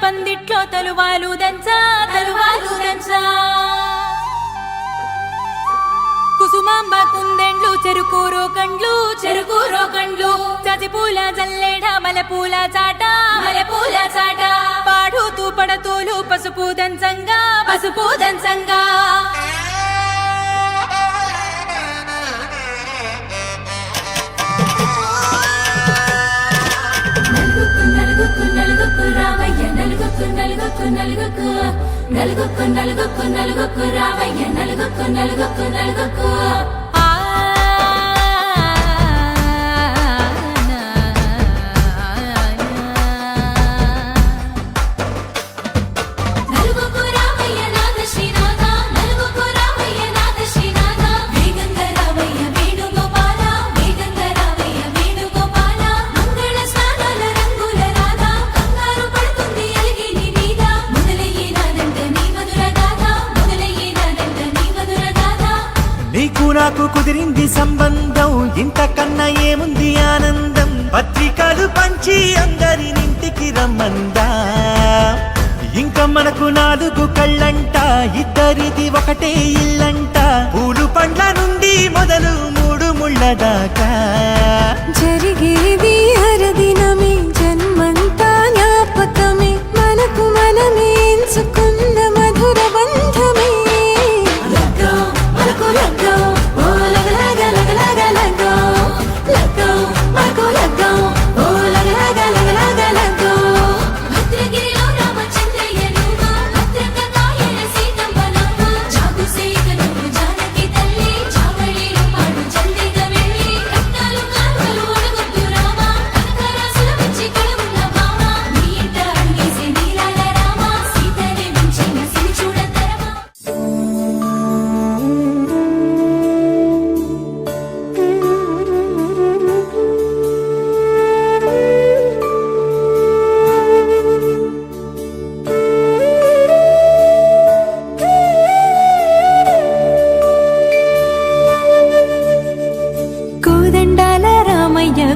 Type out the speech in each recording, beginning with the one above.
పందిట్లో తలువాలు దంచా కుసుమాంబ కుందెండ్లు చెరుకూరో కండ్లు చజిపూల జల్లేడ మలపూల చాట పాడుతూ పడతూలు పసుపు దంచంగా నలుగుకు రావయ్య నలుగుకు రావయ్య నలుగుకు నాకు కుదిరింది సంబంధం ఇంతకన్నా ఏముంది ఆనందం పత్రికలు పంచి అందరినింటికి రమ్మందా ఇంకా మనకు 4 కళ్ళంట ఇద్దరిది ఒకటే ఇల్లంట పూలు పండ్ల నుండి మొదలు 3 ముళ్ళ దాకా జరిగేది హరదినమే జన్మంతా జ్ఞాపకమే మనకు మనమే ఎంచుకున్న మధుర బంధమే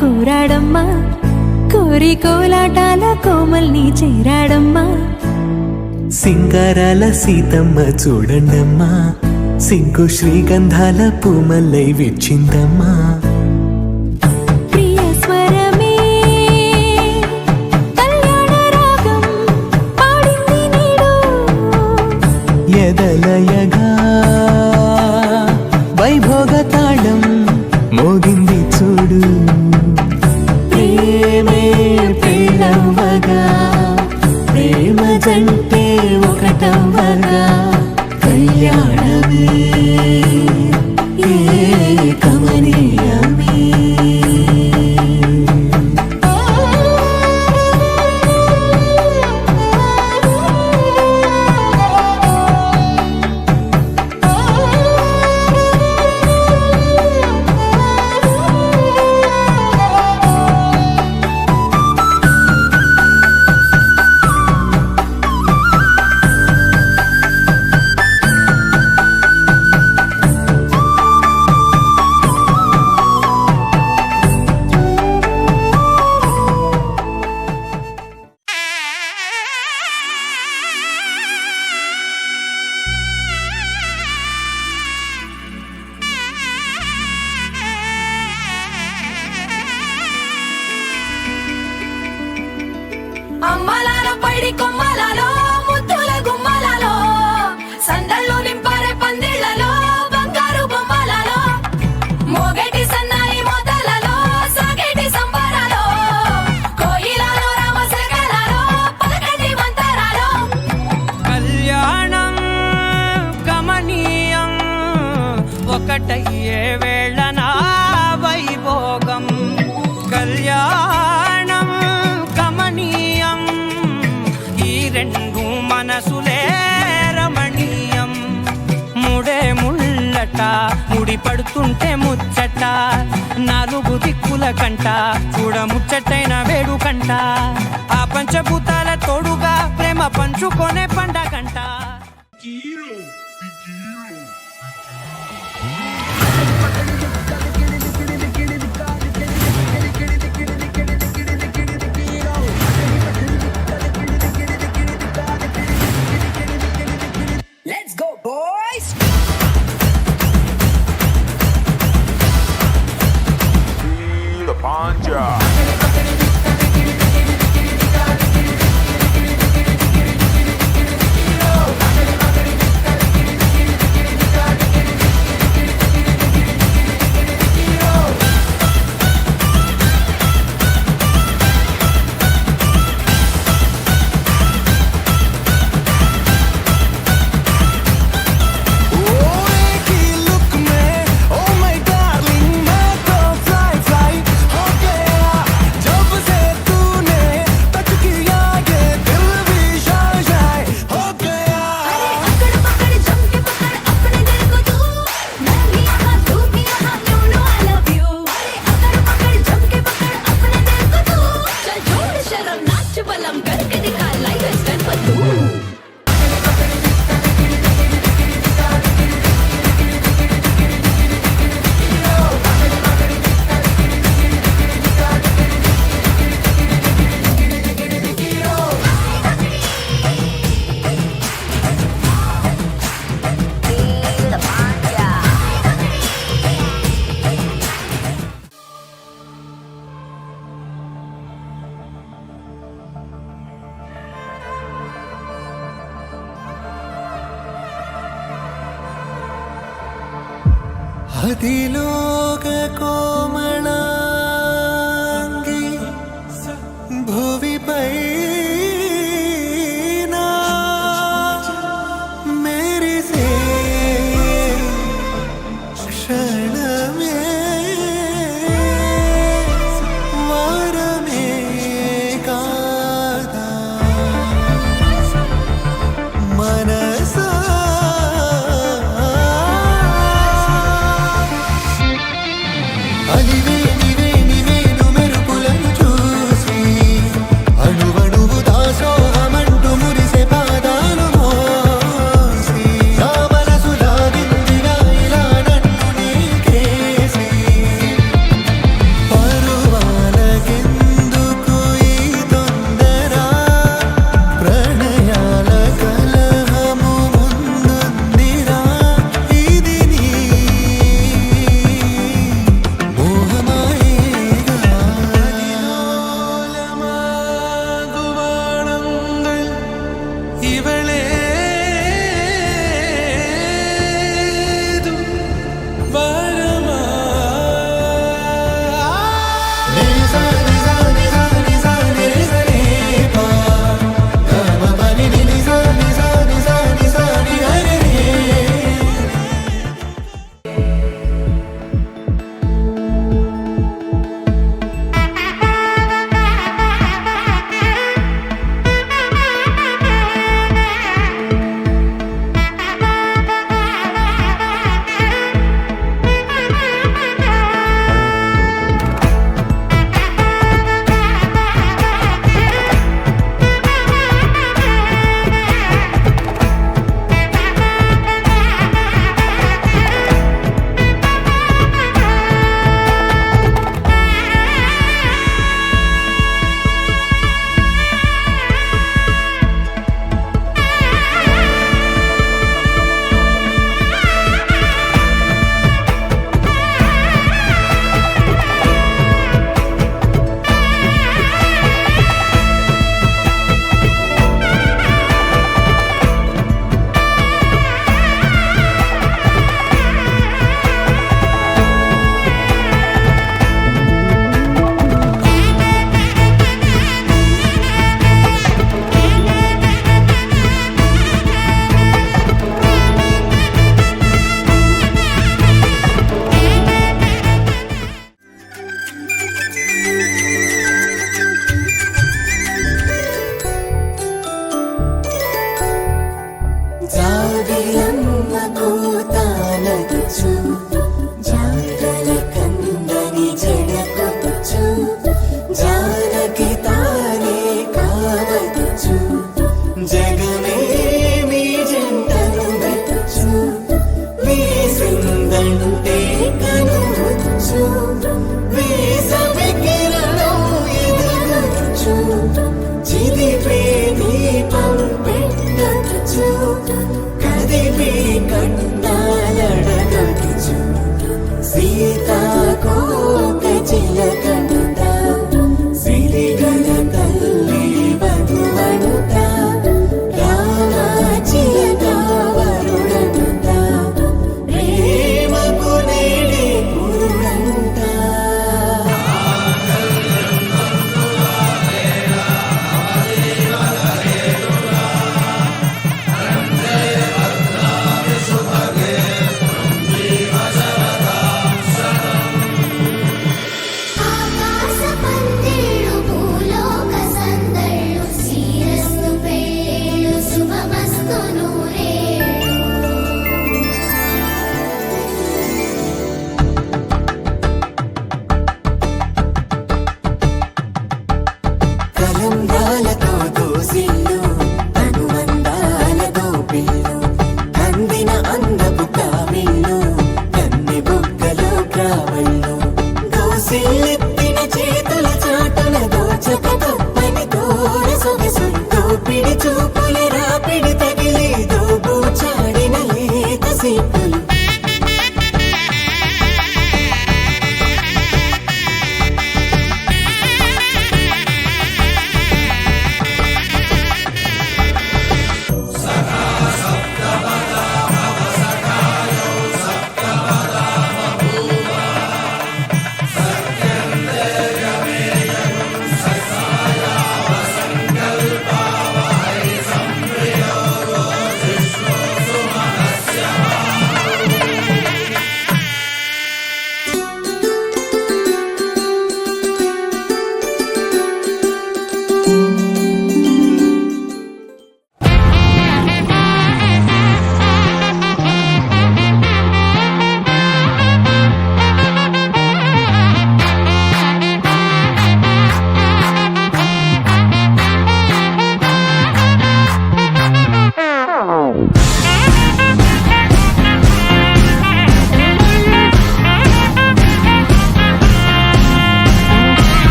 కూరాడమ్మా కోరి కోలాటాల కోమల్ని చేరాడమ్మా సింగారాల సీతమ్మ చూడండమ్మా సింగు శ్రీగంధాల పూమల్లై విచ్చిందమ్మా ప్రియ స్వరమే కళ్యాణ రాగం పాడింది నీడు ఎదలయగా వైభోగ తాళం మోగింది చూడు ప్రేమే ప్రేమగా ప్రేమ జంటే ఒకటవ్వగా కళ్యాణమే కమనీయమే అమ్మలాలో పైడి కొమ్మలలో ముద్దుల గుమ్మలలో సందళ్ళు నింపారే పందిళ్లలో బంగారు బొమ్మలలో మోగేటి సన్నాయి మోతలలో సాగేటి సంబరాలో కోయిలలో రామశకలలో పలకటి మంతరాలో కళ్యాణం గమనీయం ఒకటయ్యే వేళనా వైభోగం కళ్యాణం గమనీయం ఈ రెండు మనసులే రమణీయం ముడే ముళ్ళట ముడి పడుతుంటే ముచ్చట 4 దిక్కుల కంట చూడ ముచ్చటైన వేడుకంట ఆ పంచభూతాల తోడుగా ప్రేమ పంచుకొనే పండగంట పాంజా अरे अकड़ पकड़ जम के पकड़ अपने दिल को तू मैं भी यहाँ तू भी यहाँ you know I love you अरे अकड़ पकड़ जम के पकड़ अपने दिल को तू चल छोड़ शर्म नाच बलम करके दिखा लाइफ इज डन फॉर तू అదిలోక కోమళాంగి భువిపై మెరిసే క్షణమే వారమే కాదా మనసా దోసిల్లు అనువందాల దోపిల్లు అందిన అందపు కావిళ్ళు కన్నె బుగ్గలో కావళ్ళు దోసిల్లెత్తిన చేతుల చాటుల దోచక తప్పని దూర సొగసులు దోపిడి చూపుల రాపిడి తగిలి దోబూచాడిన లేత సీపులు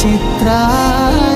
చిత్రాలు